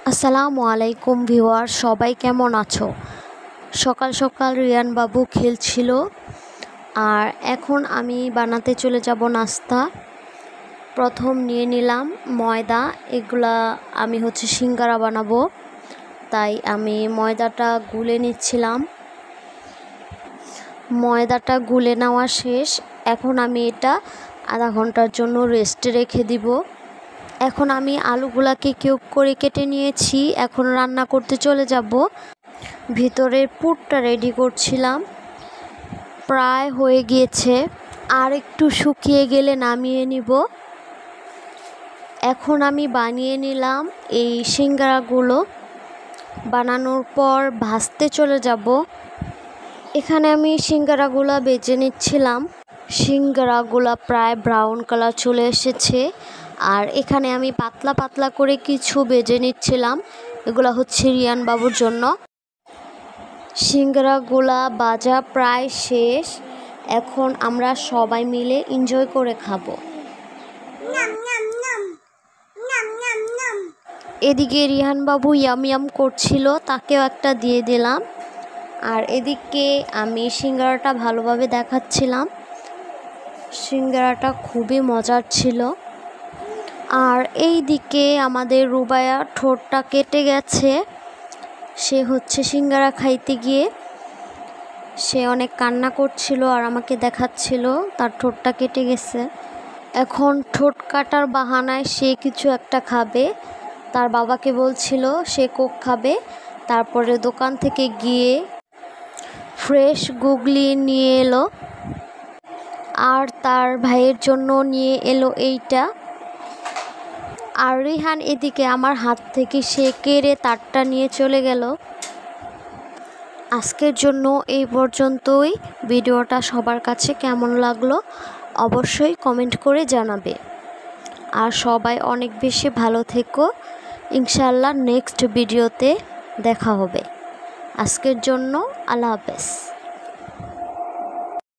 আসসালামু আলাইকুম ভিউয়ার, সবাই কেমন আছো? সকাল সকাল রিয়ান বাবু খেলছিল আর এখন আমি বানাতে চলে যাব নাস্তা। প্রথম নিয়ে নিলাম ময়দা। এগুলা আমি সিঙ্গারা বানাবো, তাই আমি ময়দাটা গুলে নিচ্ছিলাম। ময়দাটা গুলে নেওয়া শেষ। এখন আমি এটা আধা ঘন্টার জন্য রেস্টে রেখে দিব। এখন আমি আলুগুলাকে কিউব করে কেটে নিয়েছি। এখন রান্না করতে চলে যাব। ভিতরের পুরটা রেডি করছিলাম, প্রায় হয়ে গিয়েছে, আর একটু শুকিয়ে গেলে নামিয়ে নিব। এখন আমি বানিয়ে নিলাম এই সিঙ্গারাগুলো। বানানোর পর ভাজতে চলে যাব। এখানে আমি সিঙ্গারাগুলো বেজে নিচ্ছিলাম। সিঙ্গারাগুলো প্রায় ব্রাউন কালার চলে এসেছে। আর এখানে আমি পাতলা পাতলা করে কিছু বেজে নিচ্ছিলাম। এগুলো রিয়ান বাবুর জন্য। সিঙ্গারাগুলা ভাজা প্রায় শেষ। এখন আমরা সবাই মিলে এনজয় করে খাবো। এদিকে রিহান বাবু ইয়াম ইয়াম করছিল, তাকেও একটা দিয়ে দিলাম। আর এদিকে আমি সিঙ্গারাটা ভালোভাবে দেখাচ্ছিলাম। সিঙ্গারাটা খুবই মজার ছিল। আর এই দিকে আমাদের রুবায়া ঠোঁটটা কেটে গেছে। সে সিঙ্গারা খাইতে গিয়ে সে অনেক কান্না করছিল আর আমাকে দেখাচ্ছিল তার ঠোঁটটা কেটে গেছে। এখন ঠোঁট কাটার বাহানায় সে কিছু একটা খাবে। তার বাবাকে বলছিল সে কোক খাবে। তারপরে দোকান থেকে গিয়ে ফ্রেশ গুগলি নিয়ে এলো আর তার ভাইয়ের জন্য নিয়ে এলো এইটা। আর রিহান এদিকে আমার হাত থেকে সে কেড়ে তারটা নিয়ে চলে গেল। আজকের জন্য এই পর্যন্তই। ভিডিওটা সবার কাছে কেমন লাগলো অবশ্যই কমেন্ট করে জানাবে। আর সবাই অনেক বেশি ভালো থেকো। ইনশাআল্লাহ নেক্সট ভিডিওতে দেখা হবে। আজকের জন্য আল্লাহ হাফেজ।